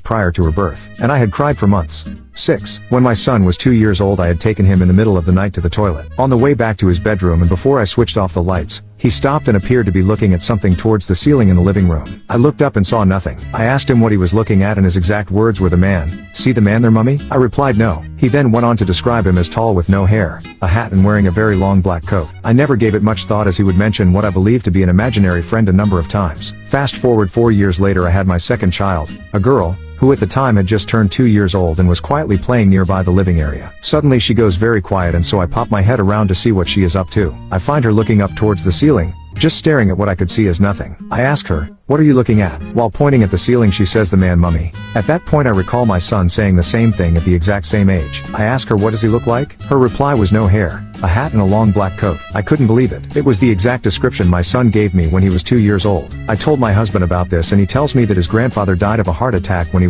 prior to her birth, and I had cried for months. 6. When my son was 2 years old, I had taken him in the middle of the night to the toilet. On the way back to his bedroom and before I switched off the lights, he stopped and appeared to be looking at something towards the ceiling in the living room. I looked up and saw nothing. I asked him what he was looking at and his exact words were, "The man. See the man there, mummy?" I replied no. He then went on to describe him as tall with no hair, a hat and wearing a very long black coat. I never gave it much thought as he would mention what I believed to be an imaginary friend a number of times. Fast forward 4 years later, I had my second child, a girl, who at the time had just turned 2 years old and was quietly playing nearby the living area. Suddenly she goes very quiet and so I pop my head around to see what she is up to. I find her looking up towards the ceiling, just staring at what I could see as nothing. I ask her, "What are you looking at?" While pointing at the ceiling she says, "The man, mummy." At that point I recall my son saying the same thing at the exact same age. I ask her, "What does he look like?" Her reply was no hair, a hat and a long black coat. I couldn't believe it. It was the exact description my son gave me when he was 2 years old. I told my husband about this and he tells me that his grandfather died of a heart attack when he